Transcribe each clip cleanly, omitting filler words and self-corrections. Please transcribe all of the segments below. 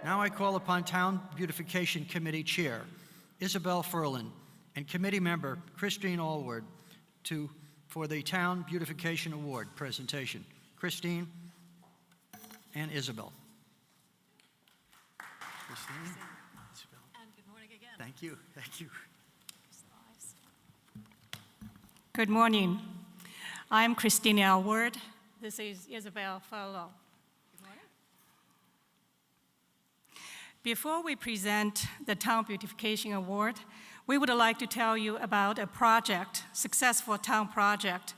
Now I call upon Town Beautification Committee Chair Isabel Ferlin and Committee Member Christine Allward for the Town Beautification Award presentation. Christine and Isabel. Christine. Isabel. And good morning again. Thank you. Thank you. Good morning. I'm Christine Allward. This is Isabel Ferlin. Good morning. Before we present the Town Beautification Award, we would like to tell you about a project, successful town project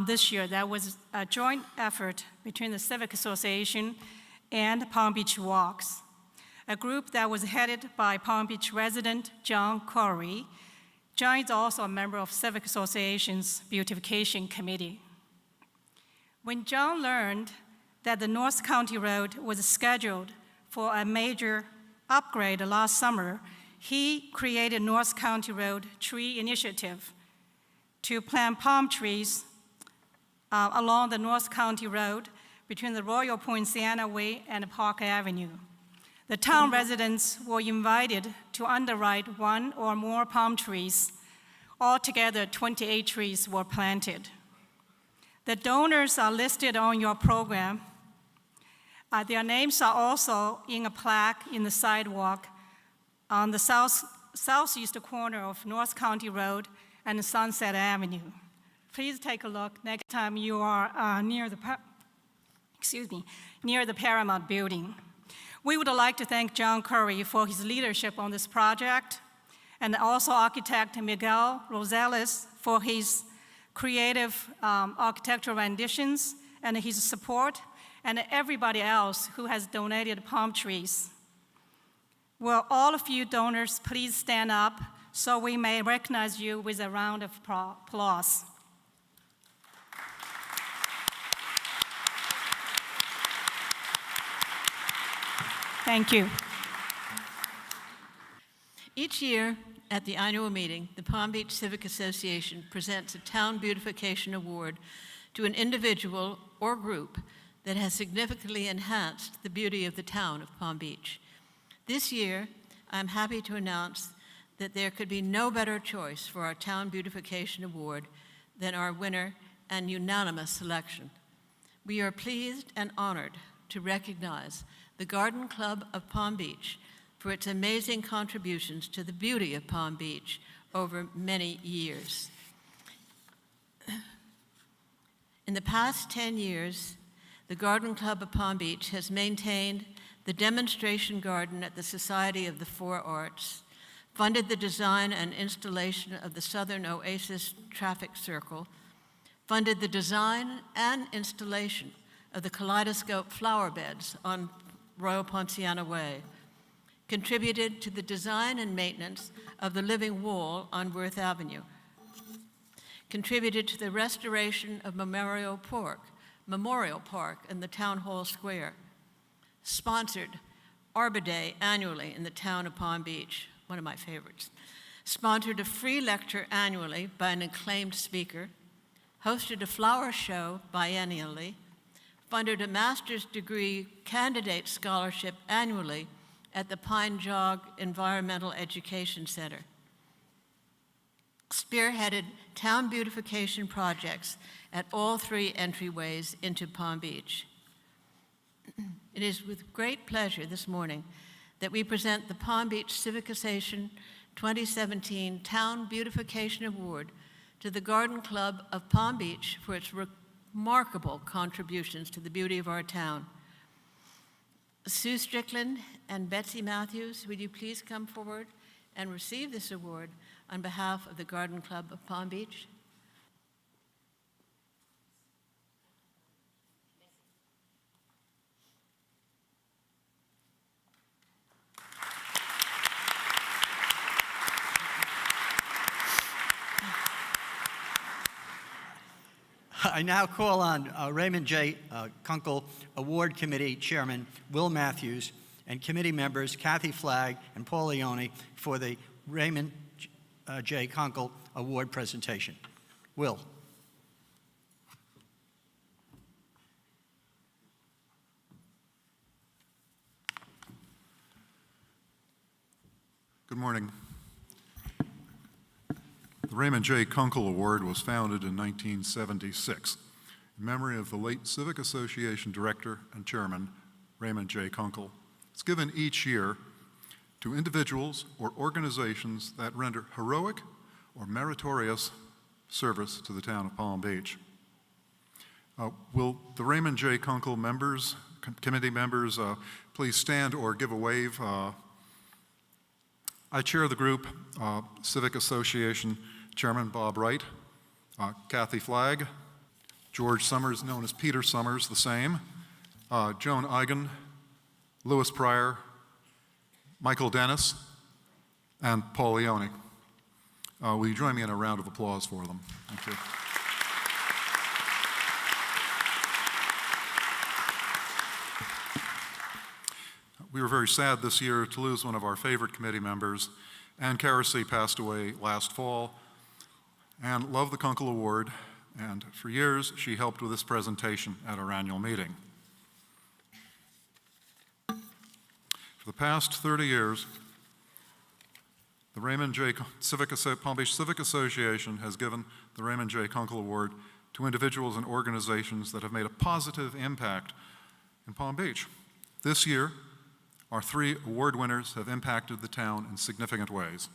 this year that was a joint effort between the Civic Association and Palm Beach Walks, a group that was headed by Palm Beach resident John Corey. John is also a member of Civic Association's Beautification Committee. When John learned that the North County Road was scheduled for a major upgrade last summer, he created North County Road Tree Initiative to plant palm trees along the North County Road between the Royal Point Sienna Way and Park Avenue. The town residents were invited to underwrite one or more palm trees. Altogether, 28 trees were planted. The donors are listed on your program. Their names are also in a plaque in the sidewalk on the southeast corner of North County Road and Sunset Avenue. Please take a look next time you are near the Paramount Building. We would like to thank John Curry for his leadership on this project, and also architect Miguel Rosales for his creative architectural renditions and his support, and everybody else who has donated palm trees. Will all of you donors please stand up so we may recognize you with a round of applause. Thank you. Each year at the annual meeting, the Palm Beach Civic Association presents a Town Beautification Award to an individual or group that has significantly enhanced the beauty of the town of Palm Beach. This year, I'm happy to announce that there could be no better choice for our Town Beautification Award than our winner and unanimous selection. We are pleased and honored to recognize the Garden Club of Palm Beach for its amazing contributions to the beauty of Palm Beach over many years. In the past 10 years, the Garden Club of Palm Beach has maintained the demonstration garden at the Society of the Four Arts, funded the design and installation of the Southern Oasis Traffic Circle, funded the design and installation of the Kaleidoscope flower beds on Royal Ponciana Way, contributed to the design and maintenance of the Living Wall on Worth Avenue, contributed to the restoration of Memorial Park in the Town Hall Square, sponsored Arbor Day annually in the town of Palm Beach, one of my favorites, sponsored a free lecture annually by an acclaimed speaker, hosted a flower show biennially, funded a master's degree candidate scholarship annually at the Pine Jog Environmental Education Center, spearheaded town beautification projects at all three entryways into Palm Beach. It is with great pleasure this morning that we present the Palm Beach Civic Association 2017 Town Beautification Award to the Garden Club of Palm Beach for its remarkable contributions to the beauty of our town. Sue Strickland and Betsy Matthews, would you please come forward and receive this award on behalf of the Garden Club of Palm Beach? I now call on Raymond J. Conkel Award Committee Chairman Will Matthews and committee members Kathy Flagg and Paul Leone for the Raymond J. Conkel Award presentation. Will. morning. The Raymond J. Conkel Award was founded in 1976 in memory of the late Civic Association Director and Chairman, Raymond J. Conkel. It's given each year to individuals or organizations that render heroic or meritorious service to the town of Palm Beach. Will the Raymond J. Conkel members, committee members, please stand or give a wave? I chair the group, Civic Association Chairman Bob Wright, Kathy Flagg, George Summers, known as Peter Summers, the same, Joan Eigen, Louis Pryor, Michael Dennis, and Paul Leone. Will you join me in a round of applause for them? Thank you. We were very sad this year to lose one of our favorite committee members. Ann Carasey passed away last fall. Ann loved the Conkel Award, and for years she helped with this presentation at our annual meeting. For the past 30 years, the Raymond J. Palm Beach Civic Association has given the Raymond J. Conkel Award to individuals and organizations that have made a positive impact in Palm Beach. This year, our 3 award winners have impacted the town in significant ways.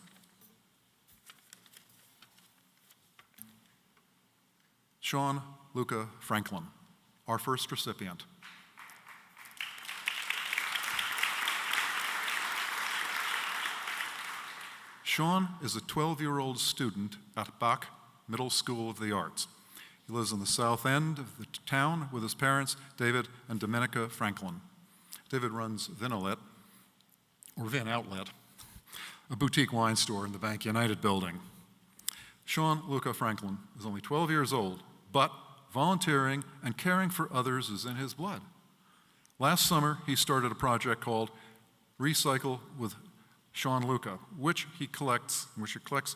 Sean Luca Franklin, our first recipient. Sean is a 12-year-old student at Bach Middle School of the Arts. He lives in the south end of the town with his parents, David and Dominica Franklin. David runs Vin Outlet, a boutique wine store in the Bank United building. Sean Luca Franklin is only 12 years old, but volunteering and caring for others is in his blood. Last summer, he started a project called Recycle with Sean Luca, which he collects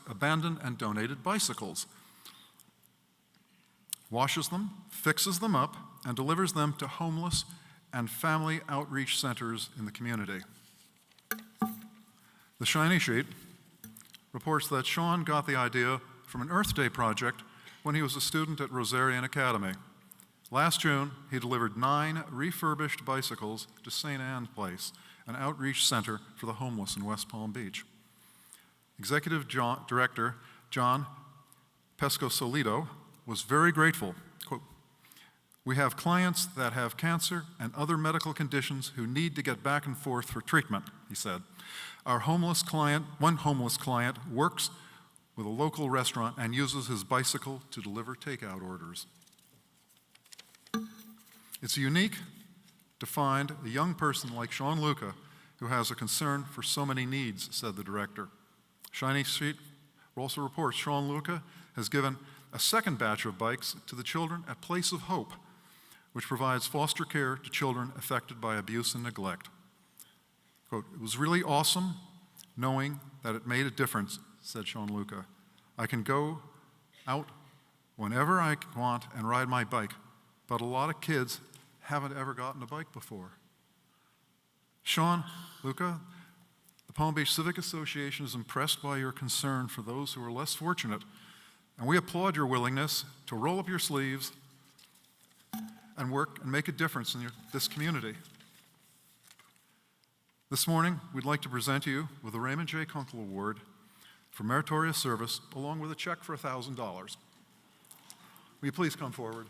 abandoned and donated bicycles, washes them, fixes them up, and delivers them to homeless and family outreach centers in the community. The Shiny Sheet reports that Sean got the idea from an Earth Day project when he was a student at Rosarian Academy. Last June, he delivered 9 refurbished bicycles to St. Anne's Place, an outreach center for the homeless in West Palm Beach. Executive Director John Pescosolido was very grateful. Quote, "We have clients that have cancer and other medical conditions who need to get back and forth for treatment," he said. One homeless client works with a local restaurant and uses his bicycle to deliver takeout orders. It's unique to find a young person like Sean Luca who has a concern for so many needs, said the director. Shiny Sheet also reports Sean Luca has given a second batch of bikes to the children at Place of Hope, which provides foster care to children affected by abuse and neglect. Quote, "It was really awesome knowing that it made a difference," said Sean Luca. "I can go out whenever I want and ride my bike, but a lot of kids haven't ever gotten a bike before." Sean Luca, the Palm Beach Civic Association is impressed by your concern for those who are less fortunate, and we applaud your willingness to roll up your sleeves and work and make a difference in this community. This morning, we'd like to present you with the Raymond J. Conkel Award for meritorious service, along with a check for $1,000. Will you please come forward?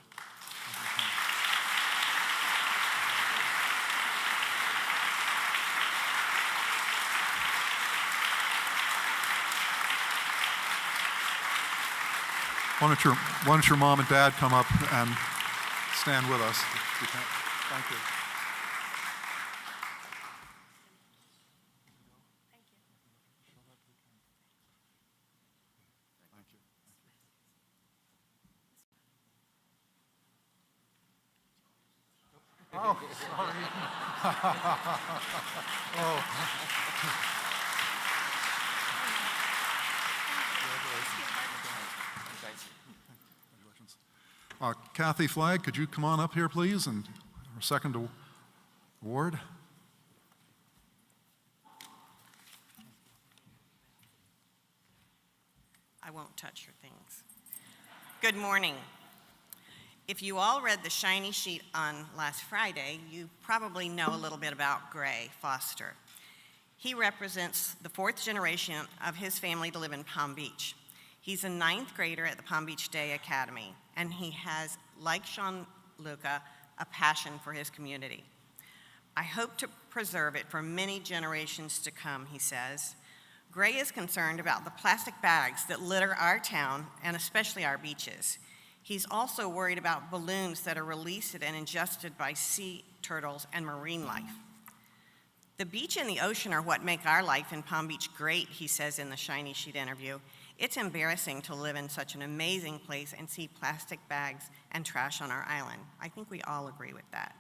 Why don't your mom and dad come up and stand with us? Thank you. Oh, sorry. Oh. Kathy Flagg, could you come on up here, please, and our second award? I won't touch your things. Good morning. If you all read the shiny sheet on last Friday, you probably know a little bit about Gray Foster. He represents the 4th generation of his family to live in Palm Beach. He's a 9th grader at the Palm Beach Day Academy, and he has, like Sean Luca, a passion for his community. I hope to preserve it for many generations to come, he says. Gray is concerned about the plastic bags that litter our town and especially our beaches. He's also worried about balloons that are released and ingested by sea turtles and marine life. The beach and the ocean are what make our life in Palm Beach great, he says in the Shiny Sheet interview. It's embarrassing to live in such an amazing place and see plastic bags and trash on our island. I think we all agree with that.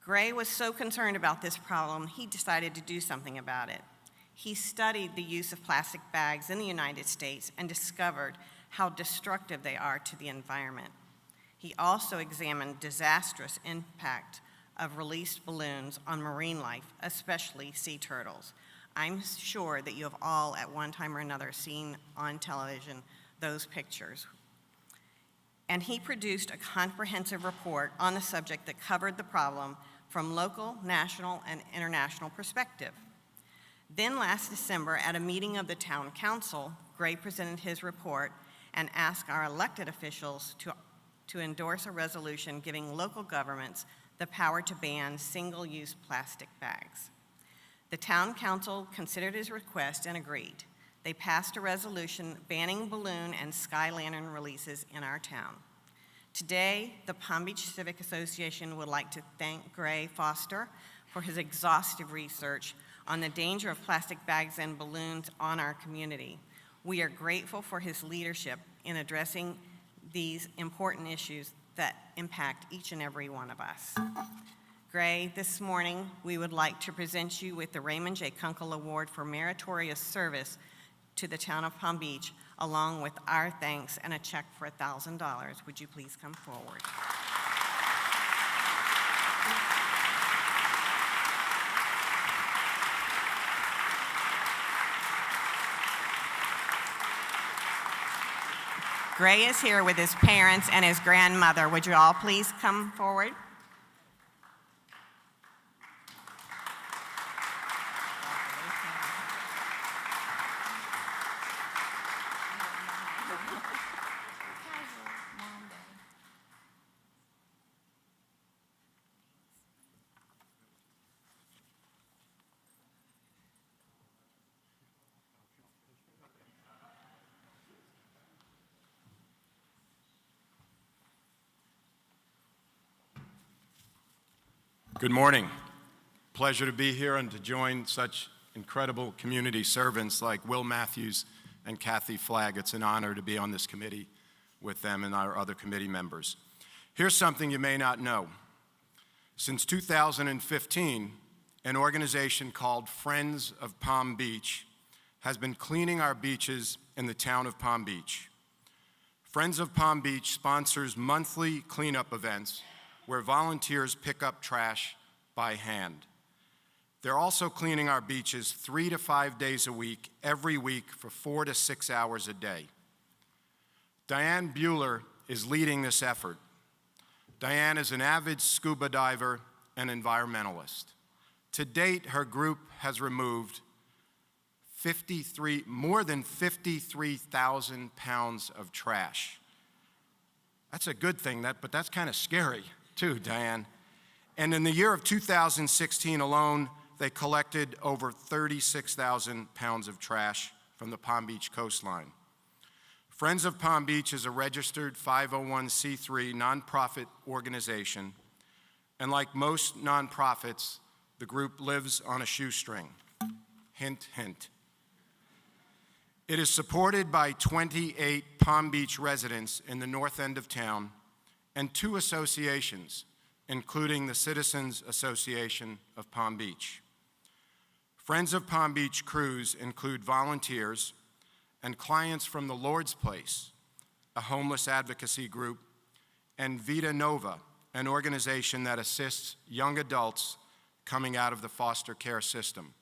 Gray was so concerned about this problem, he decided to do something about it. He studied the use of plastic bags in the United States and discovered how destructive they are to the environment. He also examined disastrous impact of released balloons on marine life, especially sea turtles. I'm sure that you have all at one time or another seen on television those pictures. And he produced a comprehensive report on the subject that covered the problem from local, national, and international perspective. Then last December, at a meeting of the town council, Gray presented his report and asked our elected officials to endorse a resolution giving local governments the power to ban single-use plastic bags. The town council considered his request and agreed. They passed a resolution banning balloon and sky lantern releases in our town. Today, the Palm Beach Civic Association would like to thank Gray Foster for his exhaustive research on the danger of plastic bags and balloons on our community. We are grateful for his leadership in addressing these important issues that impact each and every one of us. Gray, this morning we would like to present you with the Raymond J. Conkel Award for Meritorious Service to the town of Palm Beach, along with our thanks and a check for $1,000. Would you please come forward? Gray is here with his parents and his grandmother. Would you all please come forward? Good morning. Pleasure to be here and to join such incredible community servants like Will Matthews and Kathy Flagg. It's an honor to be on this committee with them and our other committee members. Here's something you may not know. Since 2015, an organization called Friends of Palm Beach has been cleaning our beaches in the town of Palm Beach. Friends of Palm Beach sponsors monthly cleanup events where volunteers pick up trash by hand. They're also cleaning our beaches 3 to 5 days a week, every week for 4 to 6 hours a day. Diane Bueller is leading this effort. Diane is an avid scuba diver and environmentalist. To date, her group has removed more than 53,000 pounds of trash. That's a good thing, but that's kind of scary too, Diane. And in the year of 2016 alone, they collected over 36,000 pounds of trash from the Palm Beach coastline. Friends of Palm Beach is a registered 501c3 nonprofit organization, and like most nonprofits, the group lives on a shoestring. Hint, hint. It is supported by 28 Palm Beach residents in the north end of town and 2 associations, including the Citizens Association of Palm Beach. Friends of Palm Beach crews include volunteers and clients from the Lord's Place, a homeless advocacy group, and Vita Nova, an organization that assists young adults coming out of the foster care system.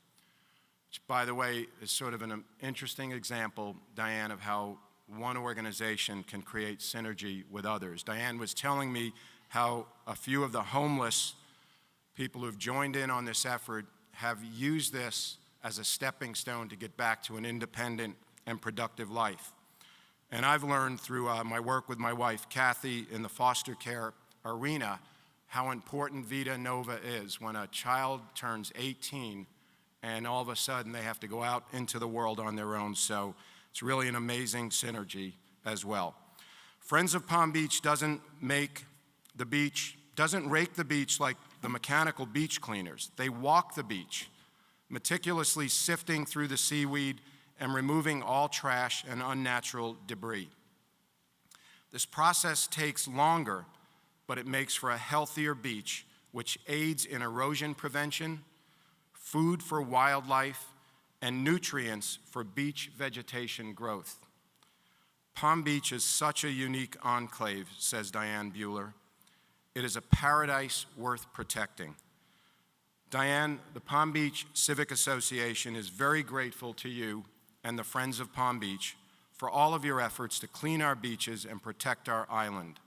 which, by the way, is sort of an interesting example, Diane, of how one organization can create synergy with others. Diane was telling me how a few of the homeless people who've joined in on this effort have used this as a stepping stone to get back to an independent and productive life. And I've learned through my work with my wife, Kathy, in the foster care arena, how important Vita Nova is when a child turns 18 and all of a sudden they have to go out into the world on their own. So it's really an amazing synergy as well. Friends of Palm Beach doesn't rake the beach like the mechanical beach cleaners. They walk the beach, meticulously sifting through the seaweed and removing all trash and unnatural debris. This process takes longer, but it makes for a healthier beach, which aids in erosion prevention, food for wildlife, and nutrients for beach vegetation growth. Palm Beach is such a unique enclave, says Diane Bueller. It is a paradise worth protecting. Diane, the Palm Beach Civic Association is very grateful to you and the Friends of Palm Beach for all of your efforts to clean our beaches and protect our island.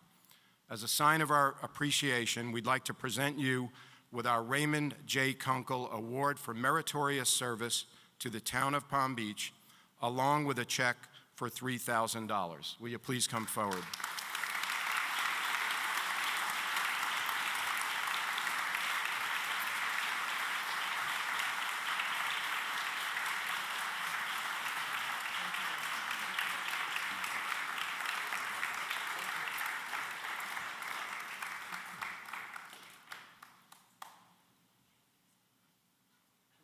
As a sign of our appreciation, we'd like to present you with our Raymond J. Conkel Award for Meritorious Service to the town of Palm Beach, along with a check for $3,000. Will you please come forward?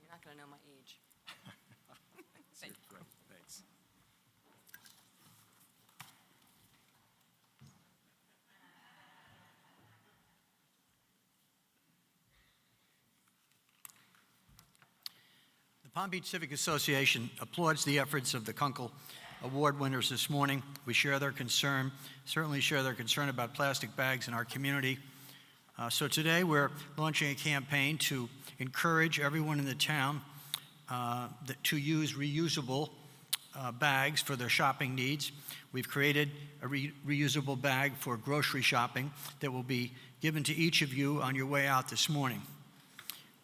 You're not going to know my age. Thank you. Great, thanks. The Palm Beach Civic Association applauds the efforts of the Conkel Award winners this morning. We share their concern, certainly share their concern about plastic bags in our community. So today we're launching a campaign to encourage everyone in the town to use reusable bags for their shopping needs. We've created a reusable bag for grocery shopping that will be given to each of you on your way out this morning.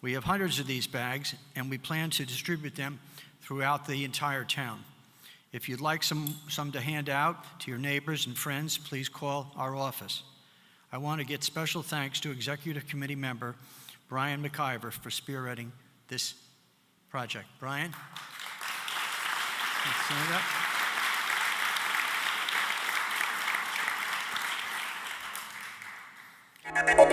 We have hundreds of these bags, and we plan to distribute them throughout the entire town. If you'd like some to hand out to your neighbors and friends, please call our office. I want to get special thanks to Executive Committee member Brian McIver for spearheading this project. Brian? Stand up.